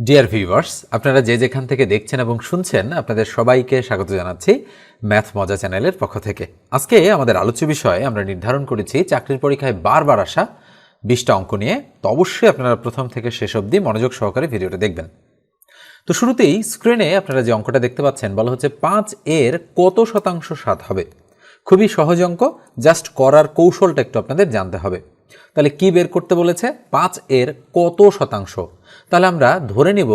Dear viewers, আপনারা যে যেখান থেকে দেখছেন এবং শুনছেন আপনাদের সবাইকে স্বাগত জানাচ্ছি ম্যাথ মজা চ্যানেলের পক্ষ থেকে। আজকে আমাদের আলোচ্য বিষয়ে আমরা নির্ধারণ করেছি চাকরির পরীক্ষায় বারবার আসা 20টা অঙ্ক নিয়ে। তো অবশ্যই আপনারা প্রথম থেকে শেষ অবধি মনোযোগ সহকারে ভিডিওটা দেখবেন। তো শুরুতেই স্ক্রিনে আপনারা যে অঙ্কটা দেখতে পাচ্ছেন বলা হচ্ছে 5 এর কত শতাংশ 7 হবে। খুবই সহজ অঙ্ক, জাস্ট করার কৌশলটা একটু আপনাদের জানতে হবে। তাহলে কি বের করতে বলেছে? 5 এর কত শতাংশ। তাহলে আমরা ধরে নিব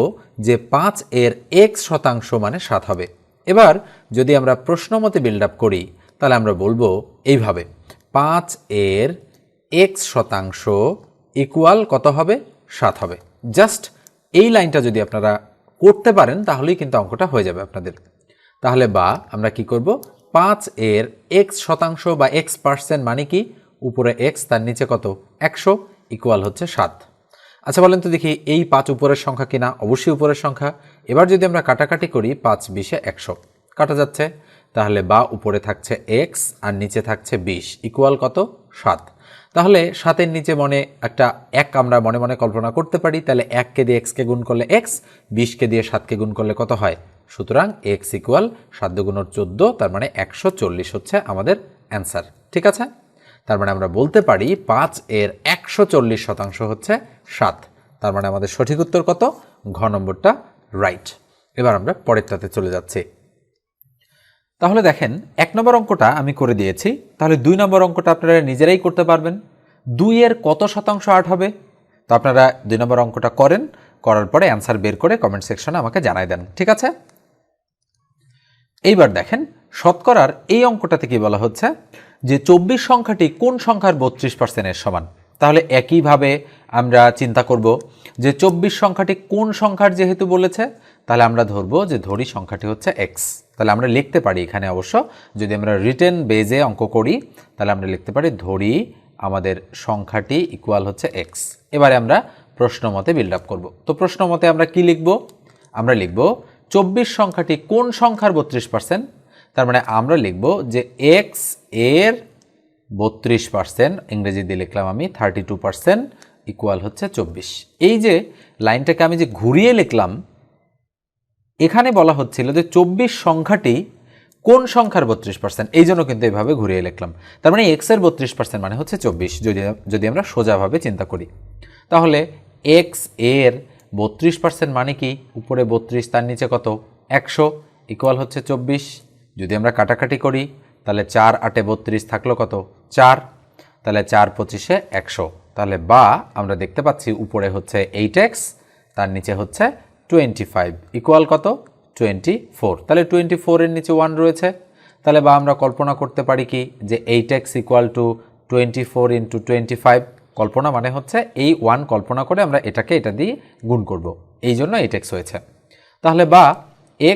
যে 5 এর x শতাংশ মানে 7 হবে। এবার যদি আমরা প্রশ্ন মতে বিল্ড আপ করি তাহলে আমরা বলবো এইভাবে, 5 এর x শতাংশ ইকুয়াল কত হবে? 7 হবে। জাস্ট এই লাইনটা যদি আপনারা করতে পারেন তাহলেই কিন্তু অঙ্কটা হয়ে যাবে আপনাদের। তাহলে বা আমরা কি করব, 5 এর x শতাংশ বা x% মানে কি? উপরে x, তার নিচে কত? 100 ইকুয়াল হচ্ছে 7। আচ্ছা বলেন তো দেখি, এই 5 উপরের সংখ্যা কিনা? অবশ্যই উপরের সংখ্যা। এবার যদি আমরা কাটাকাটি করি, 5 20 100 কাটা যাচ্ছে, তাহলে বা উপরে থাকছে x আর নিচে থাকছে 20 ইকুয়াল কত? 7। তাহলে 7-এর নিচে মনে একটা 1 আমরা মনে মনে কল্পনা করতে পারি। তাহলে 1কে দিয়ে x কে গুণ করলে x, 20কে দিয়ে 7কে গুণ করলে কত হয়? সুতরাং x ইকুয়াল 7 × 14, তার মানে 140 হচ্ছে আমাদের অ্যান্সার। ঠিক আছে? তার মানে আমরা বলতে পারি 5 এর 140 শতাংশ হচ্ছে 7। তার মানে আমাদের সঠিক উত্তর কত? ঘ নম্বরটা রাইট। এবার আমরা পরেরটাতে চলে যাচ্ছি। তাহলে দেখেন, 1 নম্বর অঙ্কটা আমি করে দিয়েছি। তাহলে 2 নম্বর অঙ্কটা আপনারা নিজেরাই করতে পারবেন। 2 এর কত শতাংশ 8 হবে? তো আপনারা 2 নম্বর অঙ্কটা করেন, করার পরে অ্যান্সার বের করে কমেন্ট সেকশনে আমাকে জানাই দেন। ঠিক আছে? এইবার দেখেন, শতকরার এই অঙ্কটাতে কি বলা হচ্ছে যে 24 সংখ্যাটি কোন সংখ্যার 32% সমান। তাহলে একইভাবে আমরা চিন্তা করব যে 24 সংখ্যাটি কোন সংখ্যার যেহেতু বলেছে, তাহলে আমরা ধরবো যে ধরি সংখ্যাটি হচ্ছে x। তাহলে আমরা লিখতে পারি এখানে, অবশ্য যদি আমরা রিটেন বেজে অঙ্ক করি তাহলে আমরা লিখতে পারি ধরি আমাদের সংখ্যাটি ইকুয়াল হচ্ছে x। এবারে আমরা প্রশ্ন মতে বিল্ড আপ করবো। তো প্রশ্ন মতে আমরা কি লিখব? আমরা লিখব 24 সংখ্যাটি কোন সংখ্যার 32%। তার মানে আমরা লিখব যে x এর 32%, ইংরেজি দিয়ে লিখলাম আমি 32%, ইকুয়াল হচ্ছে 24। এই যে লাইনটাকে আমি যে ঘুরিয়ে লিখলাম, এখানে বলা হচ্ছিল যে 24 সংখ্যাটি কোন সংখ্যার 32%, এই জন্য কিন্তু এভাবে ঘুরিয়ে লিখলাম। তার মানে x এর 32% মানে হচ্ছে 24, যদি আমরা সোজাভাবে চিন্তা করি। তাহলে x এর 32% মানে কি? উপরে 32, তার নিচে কত? 100 ইকুয়াল হচ্ছে 24। যদি আমরা কাটাকাটি করি তাহলে 4 8 32 থাকলো কত? 4। তাহলে 4 25 100। তাহলে বা আমরা দেখতে পাচ্ছি উপরে হচ্ছে 8x, তার নিচে হচ্ছে 25 ইকুয়াল কত? 24। তাহলে 24 এর নিচে 1 রয়েছে। তাহলে বা আমরা কল্পনা করতে পারি কি যে 8x ইকুয়াল টু 24 × 25। কল্পনা মানে হচ্ছে এই 1 কল্পনা করে আমরা এটাকে এটা দিয়ে গুণ করব, এই জন্য 8x হয়েছে। তাহলে বা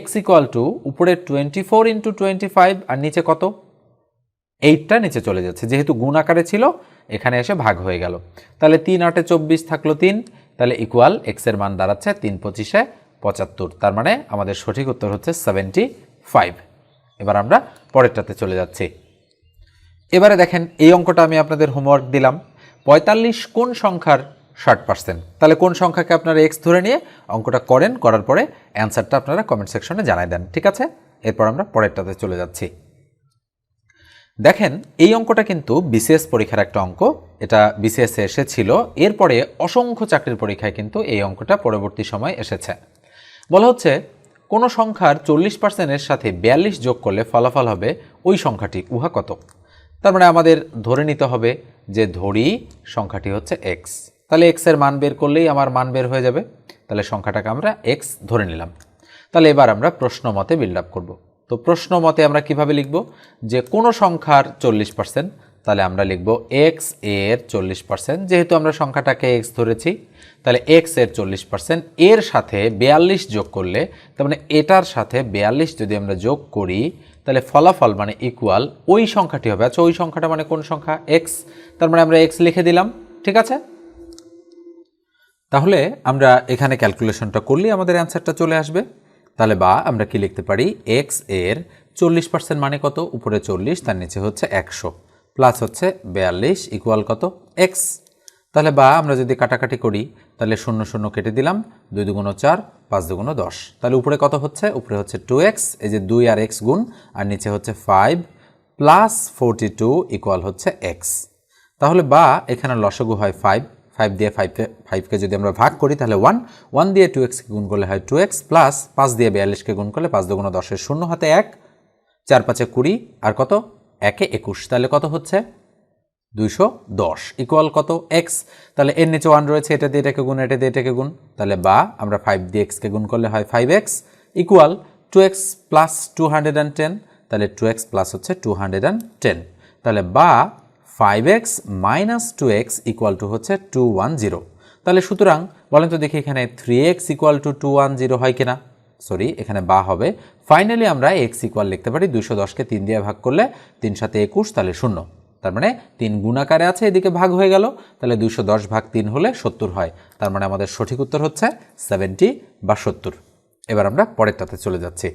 x ইকুয়াল টু উপরে 24 × 25 আর নিচে কত? 8টা নিচে চলে যাচ্ছে, যেহেতু গুণ আকারে ছিল এখানে এসে ভাগ হয়ে গেল। তাহলে 3 8 24 থাকলো 3। তাহলে ইকুয়াল x এর মান দাঁড়াচ্ছে 3 25 75। তার মানে আমাদের সঠিক উত্তর হচ্ছে 75। এবার আমরা পরেরটাতে চলে যাচ্ছি। এবারে দেখেন, এই অঙ্কটা আমি আপনাদের হোমওয়ার্ক দিলাম। 45 কোন সংখ্যার 60%? তাহলে কোন সংখ্যাকে আপনারা x ধরে নিয়ে অঙ্কটা করেন, করার পরে অ্যান্সারটা আপনারা কমেন্ট সেকশনে জানাই দেন। ঠিক আছে? এরপর আমরা পরেরটাতে চলে যাচ্ছি। দেখেন, এই অঙ্কটা কিন্তু বিসিএস পরীক্ষার একটা অঙ্ক। এটা বিসিএসে এসেছিল, এরপরে অসংখ্য চাকরির পরীক্ষায় কিন্তু এই অঙ্কটা পরবর্তী সময় এসেছে। বলা হচ্ছে কোনো সংখ্যার 40%-এর সাথে 42 যোগ করলে ফলাফল হবে ওই সংখ্যাটি, উহা কত? তার মানে আমাদের ধরে নিতে হবে যে ধরি সংখ্যাটি হচ্ছে x। তাহলে x এর মান বের করলেই আমার মান বের হয়ে যাবে। তাহলে সংখ্যাটাকে আমরা x ধরে নিলাম। তাহলে এবার আমরা প্রশ্ন মতে বিল্ড আপ করব। তো প্রশ্ন মতে আমরা কিভাবে লিখব যে কোনো সংখ্যার 40%, তাহলে আমরা লিখব x এর 40%। যেহেতু আমরা সংখ্যাটাকে x ধরেছি, তাহলে x এর 40% এর সাথে 42 যোগ করলে, তার মানে এটার সাথে 42 যদি আমরা যোগ করি তাহলে ফলাফল মানে ইকুয়াল ওই সংখ্যাটি হবে। আচ্ছা, ওই সংখ্যাটা মানে কোন সংখ্যা? x। তার মানে আমরা x লিখে দিলাম। ঠিক আছে? তাহলে আমরা এখানে ক্যালকুলেশনটা করলেই আমাদের অ্যান্সারটা চলে আসবে। তাহলে বা আমরা কি লিখতে পারি, x এর 40% মানে কত? উপরে 40, তার নিচে হচ্ছে 100, প্লাস হচ্ছে 42 ইকুয়াল কত? x। তাহলে বা আমরা যদি কাটাকাটি করি তাহলে 0 0 কেটে দিলাম, 2 2 4, 5 2 10। তাহলে উপরে কত হচ্ছে? উপরে হচ্ছে 2x, এই যে 2 আর x গুণ, আর নিচে হচ্ছে 5 প্লাস 42 ইকুয়াল হচ্ছে x। তাহলে বা এখানে লসাগু হয় 5, 5 দিয়ে 5কে যদি আমরা ভাগ করি তাহলে 1, 1 দিয়ে 2xকে গুণ করলে হয় 2x, প্লাস 5 দিয়ে 42কে গুণ করলে 5 2 10, 0 হাতে 1, 4 5 20, আর কত? 1 এ 21। তাহলে কত হচ্ছে? 210 ইকুয়াল কত? x। তাহলে এর নিচে 1 রয়েছে, এটা দিয়ে এটাকে গুণ, এটা দিয়ে এটাকে গুণ, তাহলে বা আমরা 5 দিয়ে x কে গুণ করলে হয় 5x ইকুয়াল 2x প্লাস 210, তাহলে 2x প্লাস হচ্ছে 210। তাহলে বা 5x minus 2x equal to হচ্ছে 210। তাহলে সুতরাং বলেন তো দেখি এখানে 3x ইকুয়াল টু 210 হয় কিনা? সরি, এখানে বা হবে। ফাইনালি আমরা x ইকুয়াল লিখতে পারি 210কে 3 দিয়ে ভাগ করলে 3 7 21, তাহলে 0। তার মানে 3 গুণাকারে আছে, এদিকে ভাগ হয়ে গেল, তাহলে 210 ভাগ 3 হলে 70 হয়। তার মানে আমাদের সঠিক উত্তর হচ্ছে 70 বা 70। এবার আমরা পরেরটাতে চলে যাচ্ছি।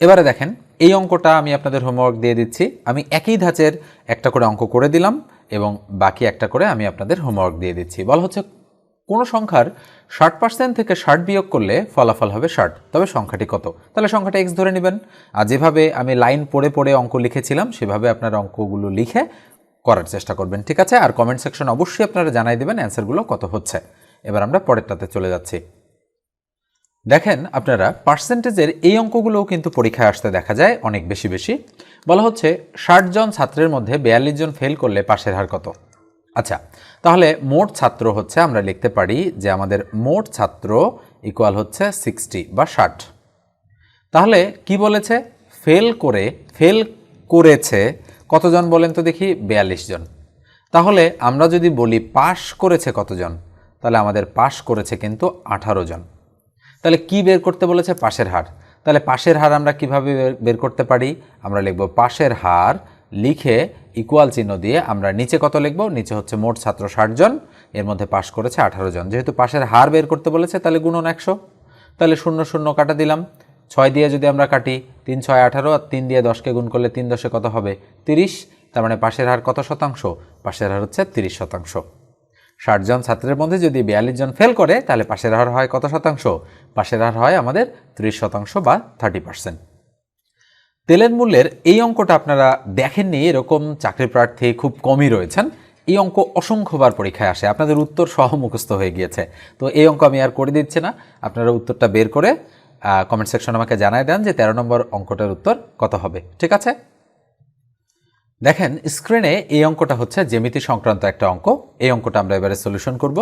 এবারে দেখেন, এই অঙ্কটা আমি আপনাদের হোমওয়ার্ক দিয়ে দিচ্ছি। আমি একই ধাঁচের একটা করে অঙ্ক করে দিলাম এবং বাকি একটা করে আমি আপনাদের হোমওয়ার্ক দিয়ে দিচ্ছি। বলা হচ্ছে কোনো সংখ্যার 60% থেকে 60 বিয়োগ করলে ফলাফল হবে 60, তবে সংখ্যাটি কত? তাহলে সংখ্যাটা x ধরে নেবেন। আর যেভাবে আমি লাইন পড়ে পড়ে অঙ্ক লিখেছিলাম সেভাবে আপনারা অঙ্কগুলো লিখে করার চেষ্টা করবেন, ঠিক আছে? আর কমেন্ট সেকশন অবশ্যই আপনারা জানাই দেবেন অ্যান্সারগুলো কত হচ্ছে। এবার আমরা পরেরটাতে চলে যাচ্ছি। দেখেন আপনারা, পার্সেন্টেজের এই অঙ্কগুলোও কিন্তু পরীক্ষায় আসতে দেখা যায় অনেক বেশি বেশি। বলা হচ্ছে 60 জন ছাত্রের মধ্যে 42 জন ফেল করলে পাশের হার কত? আচ্ছা, তাহলে মোট ছাত্র হচ্ছে, আমরা লিখতে পারি যে আমাদের মোট ছাত্র ইকুয়াল হচ্ছে 60 বা 60। তাহলে কি বলেছে? ফেল করেছে কতজন বলেন তো দেখি? 42 জন। তাহলে আমরা যদি বলি পাশ করেছে কতজন, তাহলে আমাদের পাশ করেছে কিন্তু 18 জন। তাহলে কি বের করতে বলেছে? পাশের হার। তাহলে পাশের হার আমরা কিভাবে বের করতে পারি? আমরা লিখব পাশের হার, লিখে ইকুয়াল চিহ্ন দিয়ে আমরা নিচে কত লিখব? নিচে হচ্ছে মোট ছাত্র 60 জন, এর মধ্যে পাশ করেছে 18 জন। যেহেতু পাশের হার বের করতে বলেছে তাহলে গুণন 100। তাহলে 0 0 কাটা দিলাম, 6 দিয়ে যদি আমরা কাটি 3 6 18, আর 3 দিয়ে 10কে গুণ করলে 3 10 কত হবে? 30। তার মানে পাশের হার কত শতাংশ? পাশের হার হচ্ছে 30%। 60 জন ছাত্রের মধ্যে যদি 42 জন ফেল করে তাহলে পাশের হার হয় কত শতাংশ? পাশের হার হয় আমাদের 30% বা 30%। তেলের মূল্যের এই অঙ্কটা আপনারা দেখেননি, এরকম চাকরি প্রার্থী খুব কমই রয়েছেন। এই অঙ্ক অসংখ্যবার পরীক্ষায় আসে, আপনাদের উত্তর সহ মুখস্থ হয়ে গিয়েছে। তো এই অঙ্ক আমি আর করে দিচ্ছি না, আপনারা উত্তরটা বের করে কমেন্ট সেকশনে আমাকে জানাই দেন যে 13 নম্বর অঙ্কটার উত্তর কত হবে, ঠিক আছে? দেখেন স্ক্রিনে এই অঙ্কটা হচ্ছে জ্যামিতি সংক্রান্ত একটা অঙ্ক। এই অঙ্কটা আমরা এবারে সলিউশন করব।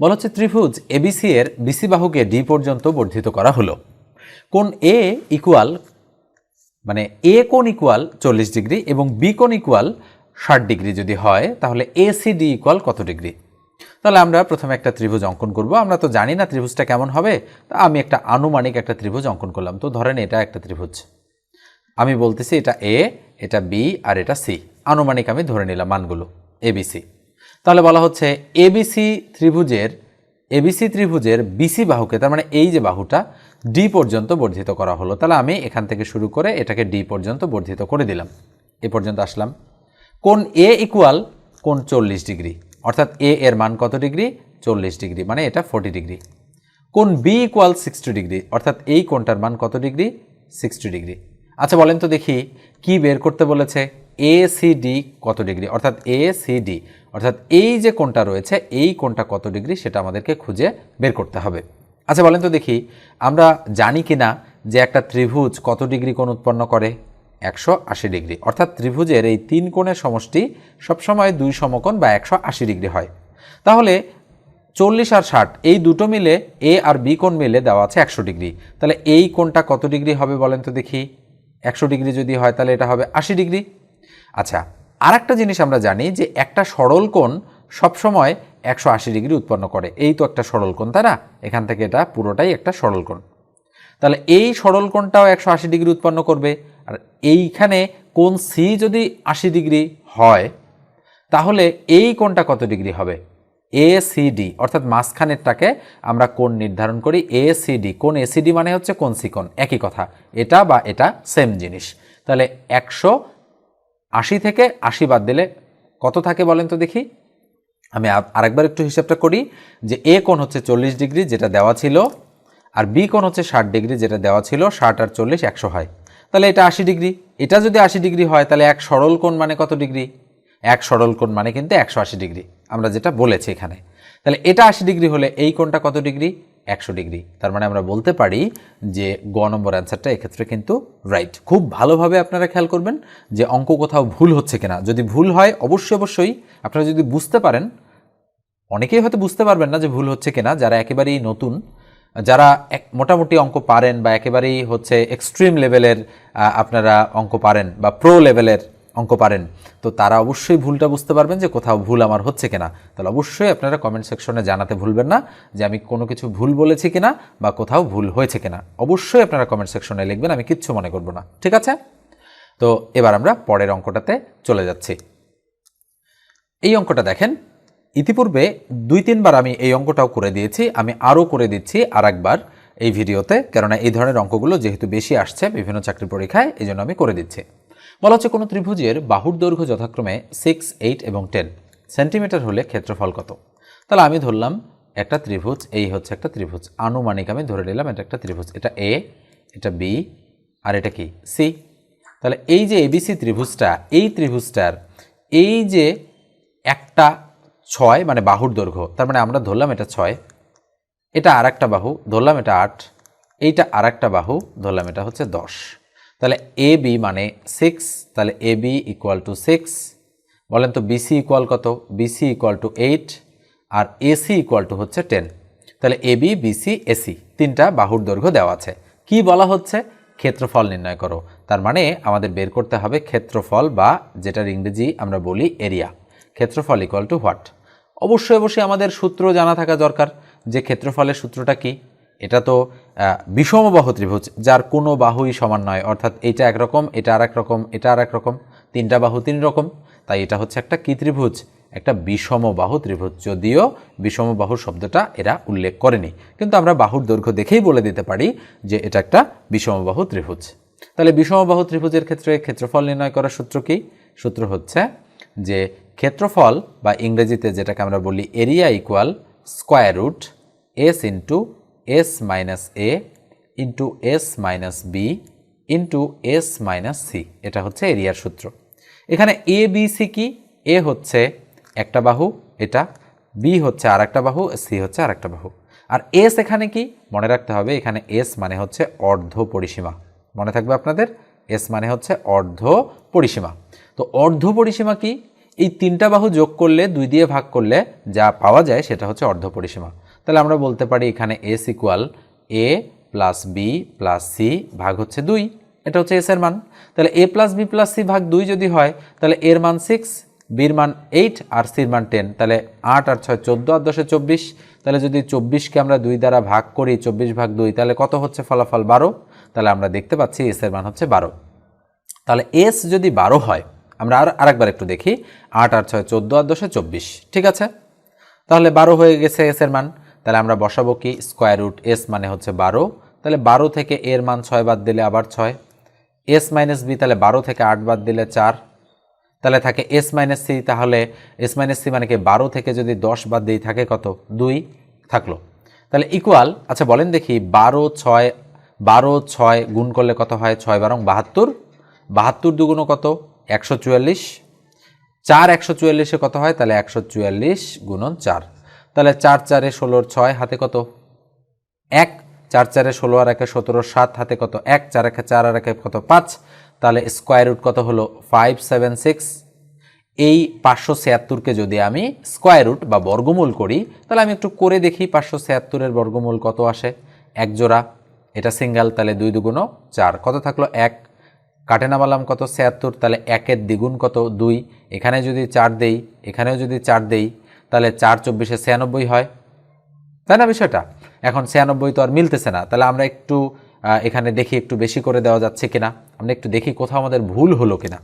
বলা হচ্ছে ত্রিভুজ এবিসি এর বিসি বাহুকে ডি পর্যন্ত বর্ধিত করা হলো। কোণ এ ইকুয়াল, মানে এ কোণ ইকুয়াল 40 ডিগ্রি এবং বি কোণ ইকুয়াল 60 ডিগ্রি যদি হয়, তাহলে এসিডি ইকুয়াল কত ডিগ্রি? তাহলে আমরা প্রথমে একটা ত্রিভুজ অঙ্কন করব। আমরা তো জানি না ত্রিভুজটা কেমন হবে, তা আমি একটা আনুমানিক একটা ত্রিভুজ অঙ্কন করলাম। তো ধরেন এটা একটা ত্রিভুজ, আমি বলতেছি এটা এ, এটা বি আর এটা সি। আনুমানিক আমি ধরে নিলাম মানগুলো এবিসি। তাহলে বলা হচ্ছে এবিসি ত্রিভুজের বিসি বাহুকে, তার মানে এই যে বাহুটা, ডি পর্যন্ত বর্ধিত করা হলো। তাহলে আমি এখান থেকে শুরু করে এটাকে ডি পর্যন্ত বর্ধিত করে দিলাম, এ পর্যন্ত আসলাম। কোণ এ ইকুয়াল কোণ 40 ডিগ্রি, অর্থাৎ এ এর মান কত ডিগ্রি? 40 ডিগ্রি, মানে এটা 40 ডিগ্রি। কোণ বি ইকুয়াল 60 ডিগ্রি, অর্থাৎ এই কোণটার মান কত ডিগ্রি? 60 ডিগ্রি। আচ্ছা বলেন তো দেখি কি বের করতে বলেছে? এসিডি কত ডিগ্রি, অর্থাৎ এসিডি, অর্থাৎ এই যে কোণটা রয়েছে এই কোণটা কত ডিগ্রি সেটা আমাদেরকে খুঁজে বের করতে হবে। আচ্ছা বলেন তো দেখি আমরা জানি কি না যে একটা ত্রিভুজ কত ডিগ্রি কোণ উৎপন্ন করে? 180 ডিগ্রি। অর্থাৎ ত্রিভুজের এই 3 কোণের সমষ্টি সবসময় 2 সমকোণ বা 180 ডিগ্রি হয়। তাহলে 40 আর 60 এই দুটো মিলে এ আর বি কোণ মিলে দেওয়া আছে 100 ডিগ্রি। তাহলে এই কোণটা কত ডিগ্রি হবে বলেন তো দেখি? 100 ডিগ্রি যদি হয় তাহলে এটা হবে 80 ডিগ্রি। আচ্ছা, আর একটা জিনিস আমরা জানি যে একটা সরল কোণ সবসময় 180 ডিগ্রি উৎপন্ন করে। এই তো একটা সরল কোণ, তাই না? এখান থেকে এটা পুরোটাই একটা সরল কোণ। তাহলে এই সরল কোণটাও 180 ডিগ্রি উৎপন্ন করবে। আর এইখানে কোণ সি যদি 80 ডিগ্রি হয় তাহলে এই কোণটা কত ডিগ্রি হবে? এসিডি, অর্থাৎ মাঝখানেরটাকে আমরা কোণ নির্ধারণ করি এসিডি। কোণ এসিডি মানে হচ্ছে কোণ সি কোণ, একই কথা, এটা বা এটা সেম জিনিস। তাহলে 180 থেকে 80 বাদ দিলে কত থাকে বলেন তো দেখি? আমি আরেকবার একটু হিসাবটা করি যে এ কোণ হচ্ছে 40 ডিগ্রি যেটা দেওয়া ছিল, আর বি কোণ হচ্ছে 60 ডিগ্রি যেটা দেওয়া ছিল। 60 আর 40 100 হয়, তাহলে এটা 80 ডিগ্রি। এটা যদি 80 ডিগ্রি হয় তাহলে এক সরল কোণ মানে কত ডিগ্রি? এক সরল কোণ মানে কিন্তু 180 ডিগ্রি, আমরা যেটা বলেছি এখানে। তাহলে এটা 80 ডিগ্রি হলে এই কোণটা কত ডিগ্রি? 100 ডিগ্রি। তার মানে আমরা বলতে পারি যে গ নম্বর অ্যান্সারটা এক্ষেত্রে কিন্তু রাইট। খুব ভালোভাবে আপনারা খেয়াল করবেন যে অঙ্ক কোথাও ভুল হচ্ছে কিনা। যদি ভুল হয় অবশ্যই আপনারা যদি বুঝতে পারেন, অনেকেই হয়তো বুঝতে পারবেন না যে ভুল হচ্ছে কিনা, যারা একেবারেই নতুন, যারা মোটামুটি অঙ্ক পারেন বা একেবারেই হচ্ছে এক্সট্রিম লেভেলের আপনারা অঙ্ক পারেন বা প্রো লেভেলের অঙ্ক পারেন, তো তারা অবশ্যই ভুলটা বুঝতে পারবেন যে কোথাও ভুল আমার হচ্ছে কিনা। তাহলে অবশ্যই আপনারা কমেন্ট সেকশনে জানাতে ভুলবেন না যে আমি কোনো কিছু ভুল বলেছি কিনা বা কোথাও ভুল হয়েছে কিনা। অবশ্যই আপনারা কমেন্ট সেকশনে লিখবেন, আমি কিচ্ছু মনে করব না। ঠিক আছে, তো এবার আমরা পরের অঙ্কটাতে চলে যাচ্ছি। এই অঙ্কটা দেখেন, ইতিপূর্বে 2-3 বার আমি এই অঙ্কটাও করে দিয়েছি, আমি আরও করে দিচ্ছি আর একবার এই ভিডিওতে, কেননা এই ধরনের অঙ্কগুলো যেহেতু বেশি আসছে বিভিন্ন চাকরি পরীক্ষায়, এই জন্য আমি করে দিচ্ছি। বলা হচ্ছে কোনো ত্রিভুজের বাহুর দৈর্ঘ্য যথাক্রমে 6, 8 এবং 10 সেন্টিমিটার হলে ক্ষেত্রফল কত? তাহলে আমি ধরলাম একটা ত্রিভুজ, এই হচ্ছে একটা ত্রিভুজ, আনুমানিক আমি ধরে নিলাম এটা একটা ত্রিভুজ, এটা এ, এটা বি, আর এটা কি সি। তাহলে এই যে এবিসি ত্রিভুজটা, এই ত্রিভুজটার এই যে একটা 6 মানে বাহুর দৈর্ঘ্য, তার মানে আমরা ধরলাম এটা 6, এটা আর একটা বাহু ধরলাম এটা 8, এইটা আর একটা বাহু ধরলাম এটা হচ্ছে 10। তাহলে এ বি মানে 6, তাহলে এ বি ইকুয়াল টু 6। বলেন তো বিসি ইকুয়াল কত? বিসি ইকুয়াল টু 8 আর এসি ইকুয়াল টু হচ্ছে 10। তাহলে এ বি, বিসি, এসি তিনটা বাহুর দৈর্ঘ্য দেওয়া আছে। কি বলা হচ্ছে? ক্ষেত্রফল নির্ণয় করো। তার মানে আমাদের বের করতে হবে ক্ষেত্রফল, বা যেটার ইংরেজি আমরা বলি এরিয়া। ক্ষেত্রফল ইকুয়াল টু হোয়াট? অবশ্যই আমাদের সূত্র জানা থাকা দরকার, যে ক্ষেত্রফলের সূত্রটা কি। এটা তো বিষমবাহু ত্রিভুজ যার কোনো বাহুই সমান নয়, অর্থাৎ এইটা একরকম, এটা আর এক রকম, এটা আর এক রকম, তিনটা বাহু তিন রকম, তাই এটা হচ্ছে একটা কি ত্রিভুজ? একটা বিষমবাহু ত্রিভুজ। যদিও বিষমবাহু শব্দটা এরা উল্লেখ করেনি, কিন্তু আমরা বাহুর দৈর্ঘ্য দেখেই বলে দিতে পারি যে এটা একটা বিষমবাহু ত্রিভুজ। তাহলে বিষমবাহু ত্রিভুজের ক্ষেত্রে ক্ষেত্রফল নির্ণয় করার সূত্র কি? সূত্র হচ্ছে যে ক্ষেত্রফল, বা ইংরেজিতে যেটাকে আমরা বলি area, equal square root S into S minus A into S minus B into S minus C. এটা হচ্ছে এরিয়ার সূত্র। এখানে এ বি সি কি? এ হচ্ছে একটা বাহু, এটা বি হচ্ছে আর একটা বাহু, সি হচ্ছে আর একটা বাহু। আর এস এখানে কি? মনে রাখতে হবে, এখানে এস মানে হচ্ছে অর্ধ পরিসীমা। মনে থাকবে আপনাদের, এস মানে হচ্ছে অর্ধ পরিসীমা। তো অর্ধ পরিসীমা কি? এই তিনটা বাহু যোগ করলে, 2 দিয়ে ভাগ করলে যা পাওয়া যায় সেটা হচ্ছে অর্ধ পরিসীমা। তাহলে আমরা বলতে পারি এখানে এস ইকুয়াল এ প্লাস বি প্লাস সি ভাগ হচ্ছে 2। এটা হচ্ছে এস এর মান। তাহলে এ প্লাস বি প্লাস সি ভাগ 2 যদি হয়, তাহলে এর মান 6, বির মান 8 আর সির মান 10। তাহলে 8 আর 6 14 আর 10 24। তাহলে যদি 24কে আমরা 2 দ্বারা ভাগ করি, 24 ভাগ 2, তাহলে কত হচ্ছে ফলাফল? 12। তাহলে আমরা দেখতে পাচ্ছি এস এর মান হচ্ছে 12। তাহলে এস যদি 12 হয়, আমরা আরেকবার একটু দেখি, 8 আর 6 14 আর 10 24, ঠিক আছে। তাহলে 12 হয়ে গেছে এস এর মান। তাহলে আমরা বসাবো কি? স্কোয়ার রুট এস মানে হচ্ছে 12। তাহলে 12 থেকে এর মান 6 বাদ দিলে আবার 6, এস মাইনাস বি, তাহলে 12 থেকে 8 বাদ দিলে 4, তাহলে থাকে এস মাইনাস সি। তাহলে এস মাইনাস সি মানে কি? 12 থেকে যদি 10 বাদ দিই থাকে কত? 2 থাকলো। তাহলে ইকুয়াল, আচ্ছা বলেন দেখি, 12 6 গুণ করলে কত হয়? 6 বারং 72, 72 দুগুণ কত? 144, 4 144-এ কত হয়? তাহলে 144 গুণন 4। তাহলে 4 4-এ 16, 6 হাতে কত? 1, 4 4-এ 16 আর 1-এ 17, 7 হাতে কত? 1, 4 1-এ 4 আর 1-এ কত? 5। তাহলে স্কোয়ার রুট কত হলো? 576। এই 576-কে যদি আমি স্কোয়ার রুট বা বর্গমূল করি, তাহলে আমি একটু করে দেখি 576-এর বর্গমূল কত আসে। এক জোড়া, এটা সিঙ্গেল, তাহলে 2 দুগুণ 4, কত থাকলো? 1। কাটে নামালাম কত? 76, তাহলে 1-এর দ্বিগুণ কত? 2। এখানে যদি 4 দেই, এখানেও যদি 4 দেই, তাহলে 4 24-এ 96 হয়, তাই না বিষয়টা? এখন 96 তো আর মিলতেছে না, তাহলে আমরা একটু এখানে দেখি একটু বেশি করে দেওয়া যাচ্ছে কিনা, আমরা একটু দেখি কোথাও আমাদের ভুল হলো কিনা।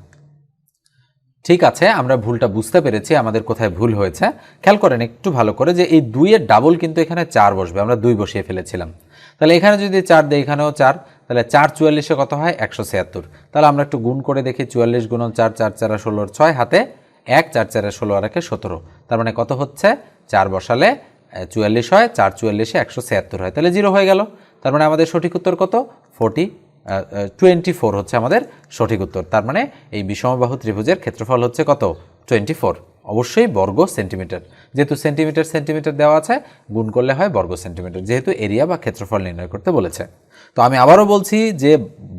ঠিক আছে, আমরা ভুলটা বুঝতে পেরেছি, আমাদের কোথায় ভুল হয়েছে। খেয়াল করেন একটু ভালো করে যে এই 2-এর ডাবল কিন্তু এখানে 4 বসবে, আমরা 2 বসিয়ে ফেলেছিলাম। তাহলে এখানে যদি 4 দেই, এখানেও 4, তাহলে 4 44-এ কত হয়? 176। তাহলে আমরা একটু গুণ করে দেখি, 44 গুণন 4, 4 4 16, 6 হাতে 1, 4 4 16 আর 1-এ 17, তার মানে কত হচ্ছে, 4 বসালে 44 হয়, 4 44-এ 176 হয়, তাহলে 0 হয়ে গেল। তার মানে আমাদের সঠিক উত্তর কত, 24 হচ্ছে আমাদের সঠিক উত্তর। তার মানে এই বিষমবাহু ত্রিভুজের ক্ষেত্রফল হচ্ছে কত, 24, অবশ্যই বর্গ সেন্টিমিটার। যেহেতু সেন্টিমিটার সেন্টিমিটার দেওয়া আছে, গুণ করলে হয় বর্গ সেন্টিমিটার, যেহেতু এরিয়া বা ক্ষেত্রফল নির্ণয় করতে বলেছে। তো আমি আবারও বলছি যে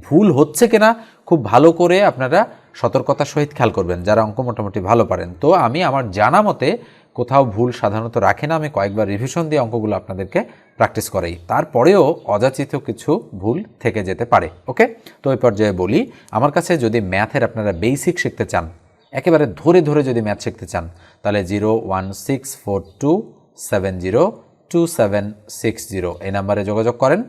ভুল হচ্ছে কিনা খুব ভালো করে আপনারা সতর্কতার সহিত খেয়াল করবেন, যারা অঙ্ক মোটামুটি ভালো পারেন। তো আমি আমার জানা মতে কোথাও ভুল সাধারণত রাখি না, আমি কয়েকবার রিভিশন দিয়ে অঙ্কগুলো আপনাদেরকে প্র্যাকটিস করাই, তারপরেও অযাচিত কিছু ভুল থেকে যেতে পারে। ওকে, তো ওই পর্যায়ে বলি, আমার কাছে যদি ম্যাথের আপনারা বেসিক শিখতে চান, একেবারে ধরে ধরে যদি ম্যাথ শিখতে চান, তাহলে 01642702760 এই নাম্বারে যোগাযোগ করেন।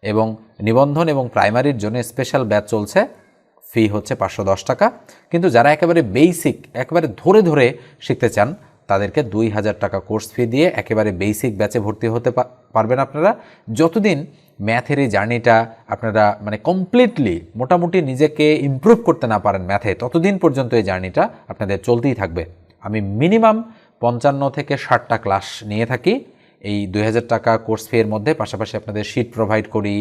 এবং নিবন্ধন এবং প্রাইমারির জন্য স্পেশাল ব্যাচ চলছে, ফি হচ্ছে 510 টাকা। কিন্তু যারা একেবারে বেসিক, একেবারে ধরে ধরে শিখতে চান, তাদেরকে 2000 টাকা কোর্স ফি দিয়ে একেবারে বেসিক ব্যাচে ভর্তি হতে পারবেন আপনারা। যতদিন ম্যাথের এই জার্নিটা আপনারা মানে কমপ্লিটলি মোটামুটি নিজেকে ইমপ্রুভ করতে না পারেন ম্যাথে, ততদিন পর্যন্ত এই জার্নিটা আপনাদের চলতেই থাকবে। আমি মিনিমাম 55 থেকে 60টা ক্লাস নিয়ে থাকি এই 2000 টাকা কোর্স ফি এর মধ্যে, পাশাপাশি আপনাদের শিট প্রোভাইড করি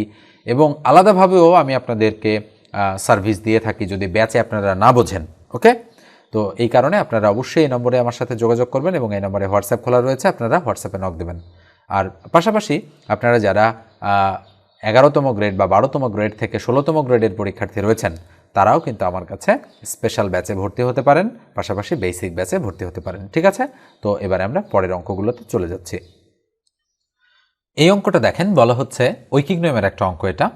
এবং আলাদাভাবেও আমি আপনাদেরকে সার্ভিস দিয়ে থাকি যদি ব্যাচে আপনারা না বোঝেন। ওকে, তো এই কারণে আপনারা অবশ্যই এই নম্বরে আমার সাথে যোগাযোগ করবেন এবং এই নম্বরে হোয়াটসঅ্যাপ খোলা রয়েছে, আপনারা হোয়াটসঅ্যাপে নক দেবেন। আর পাশাপাশি আপনারা যারা 11তম গ্রেড বা 12তম গ্রেড থেকে 16তম গ্রেডের পরীক্ষার্থী রয়েছেন, তারাও কিন্তু আমার কাছে স্পেশাল ব্যাচে ভর্তি হতে পারেন, পাশাপাশি বেসিক ব্যাচে ভর্তি হতে পারেন। ঠিক আছে, তো এবারে আমরা পরের অঙ্কগুলোতে চলে যাচ্ছি। এই অঙ্কটা দেখেন, বলা হচ্ছে ঐকিক নিয়মের একটা অঙ্ক এটা।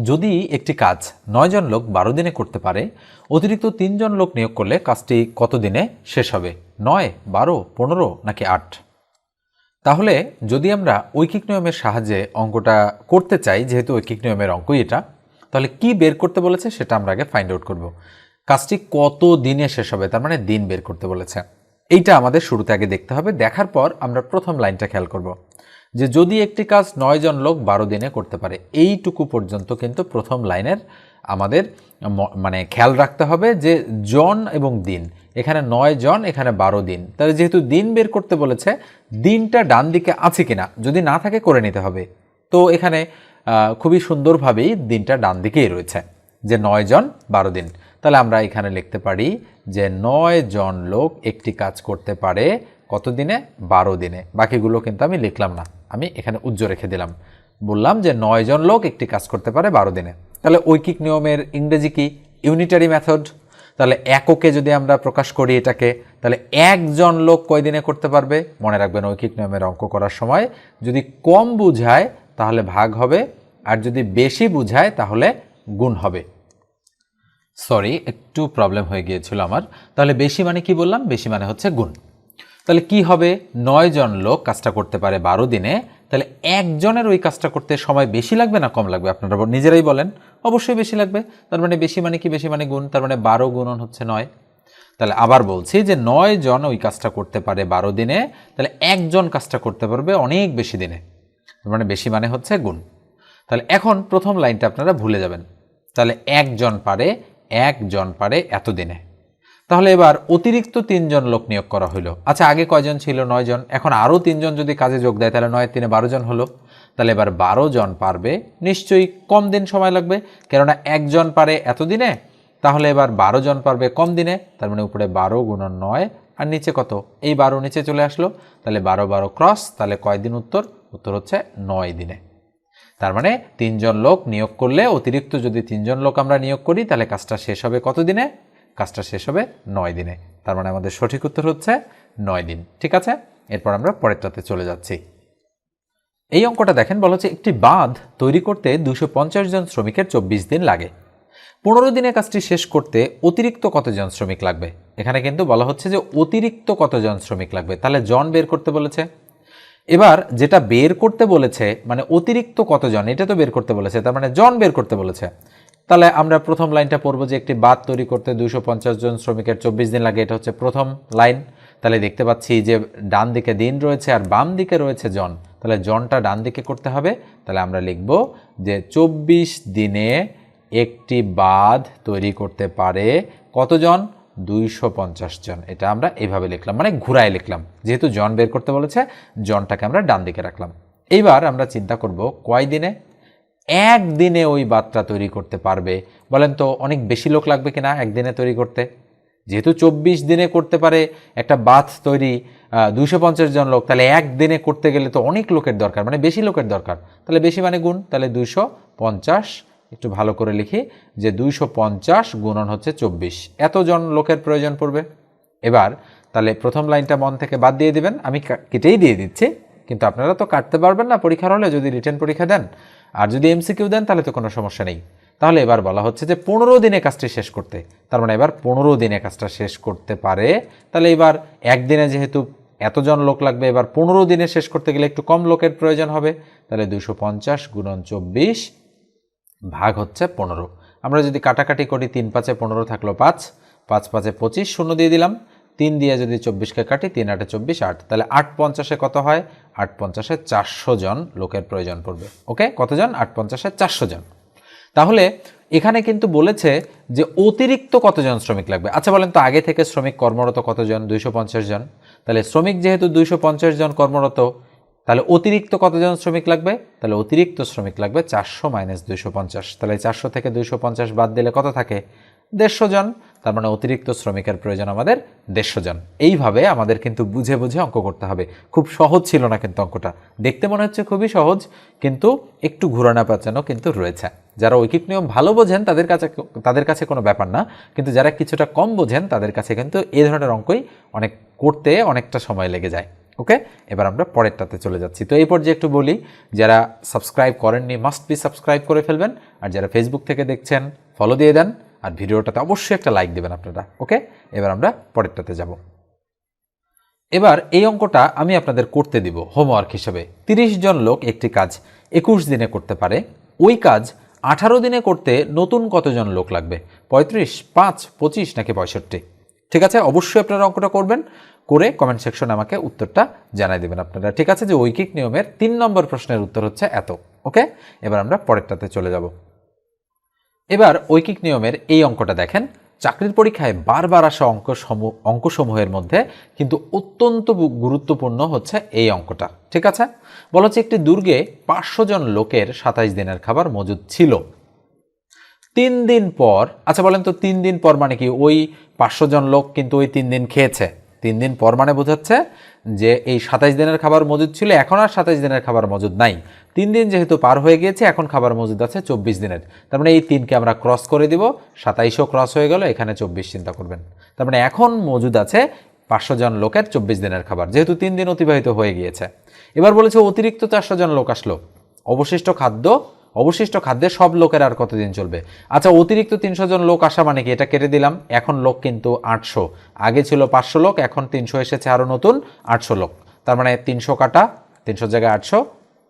যদি একটি কাজ 9 জন লোক 12 দিনে করতে পারে, অতিরিক্ত 3 জন লোক নিয়োগ করলে কাজটি কত দিনে শেষ হবে? 9, 12, 15 নাকি 8? তাহলে যদি আমরা ঐকিক নিয়মের সাহায্যে অঙ্কটা করতে চাই, যেহেতু ঐকিক নিয়মের অঙ্কই এটা, তাহলে কি বের করতে বলেছে সেটা আমরা আগে ফাইন্ড আউট করব। কাজটি কত দিনে শেষ হবে, তার মানে দিন বের করতে বলেছে। এইটা আমাদের শুরুতে আগে দেখতে হবে। দেখার পর আমরা প্রথম লাইনটা খেয়াল করব যে যদি একটি কাজ 9 জন লোক 12 দিনে করতে পারে, এইটুকু পর্যন্ত কিন্তু প্রথম লাইনের আমাদের মানে খেয়াল রাখতে হবে যে জন এবং দিন, এখানে 9 জন, এখানে 12 দিন। তাহলে যেহেতু দিন বের করতে বলেছে, দিনটা ডান দিকে আছে কিনা, যদি না থাকে করে নিতে হবে। তো এখানে খুবই সুন্দরভাবেই দিনটা ডান দিকেই রয়েছে, যে 9 জন 12 দিন। তাহলে আমরা এখানে লিখতে পারি যে 9 জন লোক একটি কাজ করতে পারে কত দিনে? 12 দিনে। বাকিগুলো কিন্তু আমি লিখলাম না, আমি এখানে উজ্জ্ব রেখে দিলাম, বললাম যে 9 জন লোক একটি কাজ করতে পারে 12 দিনে। তাহলে ঐকিক নিয়মের ইংরেজি কি? Unitary method. তাহলে এককে যদি আমরা প্রকাশ করি এটাকে, তাহলে একজন লোক কয় দিনে করতে পারবে? মনে রাখবেন ঐকিক নিয়মের অঙ্ক করার সময় যদি কম বুঝায় তাহলে ভাগ হবে, আর যদি বেশি বুঝায় তাহলে গুণ হবে। সরি, একটু প্রবলেম হয়ে গিয়েছিল আমার। তাহলে বেশি মানে কি বললাম? বেশি মানে হচ্ছে গুণ। তাহলে কি হবে? 9 জন লোক কাজটা করতে পারে 12 দিনে, তাহলে একজনের ওই কাজটা করতে সময় বেশি লাগবে না কম লাগবে? আপনারা নিজেরাই বলেন। অবশ্যই বেশি লাগবে। তার মানে বেশি মানে কি? বেশি মানে গুণ। তার মানে 12 গুণন হচ্ছে 9। তাহলে আবার বলছি যে 9 জন ওই কাজটা করতে পারে 12 দিনে, তাহলে একজন কাজটা করতে পারবে অনেক বেশি দিনে। তার মানে বেশি মানে হচ্ছে গুণ। তাহলে এখন প্রথম লাইনটা আপনারা ভুলে যাবেন। তাহলে একজন পারে এত দিনে। তাহলে এবার অতিরিক্ত 3 জন লোক নিয়োগ করা হলো। আচ্ছা, আগে কয়জন ছিল? 9 জন। এখন আরও 3 জন যদি কাজে যোগ দেয়, তাহলে 9 3 12 জন হলো। তাহলে এবার 12 জন পারবে, নিশ্চয়ই কম দিন সময় লাগবে, কেননা একজন পারে এত দিনে। তাহলে এবার 12 জন পারবে কম দিনে, তার মানে উপরে 12 গুণন 9, আর নিচে কত? এই 12 নিচে চলে আসলো। তাহলে 12 12 ক্রস, তাহলে কয় দিন? উত্তর হচ্ছে 9 দিনে। তার মানে 3 জন লোক নিয়োগ করলে, অতিরিক্ত যদি 3 জন লোক আমরা নিয়োগ করি, তাহলে কাজটা শেষ হবে কত দিনে? কাজটা শেষ হবে 9 দিনে। তার মানে আমাদের সঠিক উত্তর হচ্ছে 9 দিন। ঠিক আছে, এরপর আমরা পরেরটাতে চলে যাচ্ছি। এই অঙ্কটা দেখেন, বলা হচ্ছে একটি বাঁধ তৈরি করতে 250 জন শ্রমিকের 24 দিন লাগে। 15 দিনে কাজটি শেষ করতে অতিরিক্ত কতজন শ্রমিক লাগবে? এখানে কিন্তু বলা হচ্ছে যে অতিরিক্ত কতজন শ্রমিক লাগবে, তাহলে জন বের করতে বলেছে। এবার যেটা বের করতে বলেছে মানে অতিরিক্ত কতজন, এটা তো বের করতে বলেছে, তার মানে জন বের করতে বলেছে। তাহলে আমরা প্রথম লাইনটা পড়বো যে একটি বাঁধ তৈরি করতে 250 জন শ্রমিকের 24 দিন লাগে, এটা হচ্ছে প্রথম লাইন। তাহলে দেখতে পাচ্ছি যে ডান দিকে দিন রয়েছে আর বাম দিকে রয়েছে জন, তাহলে জনটা ডান দিকে করতে হবে। তাহলে আমরা লিখব যে 24 দিনে একটি বাঁধ তৈরি করতে পারে কতজন? 250 জন। এটা আমরা এইভাবে লিখলাম, মানে ঘুরায় লিখলাম, যেহেতু জন বের করতে বলেছে জনটাকে আমরা ডান দিকে রাখলাম। এইবার আমরা চিন্তা করব কয় দিনে? একদিনে ওই বাতটা তৈরি করতে পারবে বলেন তো? অনেক বেশি লোক লাগবে কিনা একদিনে তৈরি করতে? যেহেতু 24 দিনে করতে পারে একটা বাথ তৈরি 250 জন লোক, তাহলে একদিনে করতে গেলে তো অনেক লোকের দরকার, মানে বেশি লোকের দরকার। তাহলে বেশি মানে গুণ, তাহলে 250, একটু ভালো করে লিখি যে 250 গুণন হচ্ছে 24, এতজন লোকের প্রয়োজন পড়বে। এবার তাহলে প্রথম লাইনটা মন থেকে বাদ দিয়ে দিবেন, আমি কেটেই দিয়ে দিচ্ছি, কিন্তু আপনারা তো কাটতে পারবেন না পরীক্ষার হলে যদি রিটেন পরীক্ষা দেন, আর যদি এমসিকিউ দেন তাহলে তো কোনো সমস্যা নেই। তাহলে এবার বলা হচ্ছে যে 15 দিনে কাজটি শেষ করতে, তার মানে এবার 15 দিনে কাজটা শেষ করতে পারে। তাহলে এবার একদিনে যেহেতু এতজন লোক লাগবে, এবার 15 দিনে শেষ করতে গেলে একটু কম লোকের প্রয়োজন হবে। তাহলে 250 গুণন 24 ভাগ হচ্ছে 15। আমরা যদি কাটাকাটি করি 3 5 15 থাকলো 5, 5 5 25, শূন্য দিয়ে দিলাম, 3 দিয়ে যদি 24কে কাটি, 3 8 24, 8, তাহলে 8 50-এ কত হয়? 8 50-এ 400 জন লোকের প্রয়োজন পড়বে। ওকে, কতজন? 8 50-এ 400 জন। তাহলে এখানে কিন্তু বলেছে যে অতিরিক্ত কতজন শ্রমিক লাগবে। আচ্ছা বলেন তো, আগে থেকে শ্রমিক কর্মরত কতজন? 250 জন। তাহলে শ্রমিক যেহেতু 250 জন কর্মরত, তাহলে অতিরিক্ত কতজন শ্রমিক লাগবে? তাহলে অতিরিক্ত শ্রমিক লাগবে 400 মাইনাস 250। তাহলে 400 থেকে 250 বাদ দিলে কত থাকে? 150 জন। তার মানে অতিরিক্ত শ্রমিকের প্রয়োজন আমাদের 150 জন। এইভাবে আমাদের কিন্তু বুঝে বুঝে অঙ্ক করতে হবে। খুব সহজ ছিল না কিন্তু অঙ্কটা, দেখতে মনে হচ্ছে খুবই সহজ, কিন্তু একটু ঘুরানো পেঁচানো কিন্তু রয়েছে। যারা ঐকিক নিয়ম ভালো বোঝেন তাদের কাছে কোনো ব্যাপার না, কিন্তু যারা কিছুটা কম বোঝেন তাদের কাছে কিন্তু এই ধরনের অঙ্কই অনেক করতে অনেকটা সময় লেগে যায়। ওকে, এবার আমরা পরেরটাতে চলে যাচ্ছি। তো এই পর্যায়ে একটু বলি, যারা সাবস্ক্রাইব করেননি মাস্ট বি সাবস্ক্রাইব করে ফেলবেন, আর যারা ফেসবুক থেকে দেখছেন ফলো দিয়ে দেন, আর ভিডিওটাতে অবশ্যই একটা লাইক দেবেন আপনারা। ওকে, এবার আমরা পরেরটাতে যাব। এবার এই অঙ্কটা আমি আপনাদের করতে দিব হোমওয়ার্ক হিসেবে। 30 জন লোক একটি কাজ 21 দিনে করতে পারে, ওই কাজ 18 দিনে করতে নতুন কতজন লোক লাগবে? 35, 5, 25 নাকি 65? ঠিক আছে, অবশ্যই আপনারা অঙ্কটা করবেন, করে কমেন্ট সেকশনে আমাকে উত্তরটা জানাই দেবেন আপনারা। ঠিক আছে, যে ঐকিক নিয়মের 3 নম্বর প্রশ্নের উত্তর হচ্ছে এত। ওকে, এবার আমরা পরেরটাতে চলে যাব। এবার ঐকিক নিয়মের এই অঙ্কটা দেখেন, চাকরির পরীক্ষায় বারবার আসা অঙ্কসমূহের মধ্যে কিন্তু অত্যন্ত গুরুত্বপূর্ণ হচ্ছে এই অঙ্কটা। ঠিক আছে, বলা হচ্ছে একটি দুর্গে 500 জন লোকের 27 দিনের খাবার মজুদ ছিল। 3 দিন পর, আচ্ছা বলেন তো 3 দিন পর মানে কি? ওই 500 জন লোক কিন্তু ওই 3 দিন খেয়েছে। 3 দিন পর মানে বোঝাচ্ছে যে এই 27 দিনের খাবার মজুদ ছিল, এখন আর 27 দিনের খাবার মজুদ নাই। 3 দিন যেহেতু পার হয়ে গিয়েছে, এখন খাবার মজুদ আছে 24 দিনের। তার মানে এই 3কে আমরা ক্রস করে দিব, 27ও ক্রস হয়ে গেল, এখানে 24 চিন্তা করবেন। তার মানে এখন মজুদ আছে 500 জন লোকের 24 দিনের খাবার, যেহেতু 3 দিন অতিবাহিত হয়ে গিয়েছে। এবার বলেছে অতিরিক্ত 400 জন লোক আসলো, অবশিষ্ট খাদ্যে সব লোকের আর কতদিন চলবে? আচ্ছা, অতিরিক্ত 300 জন লোক আসা মানে কি? এটা কেটে দিলাম, এখন লোক কিন্তু 800, আগে ছিল 500 লোক, এখন 300 এসেছে, আরও নতুন 800 লোক। তার মানে 300 কাটা, 300 জায়গায় 800,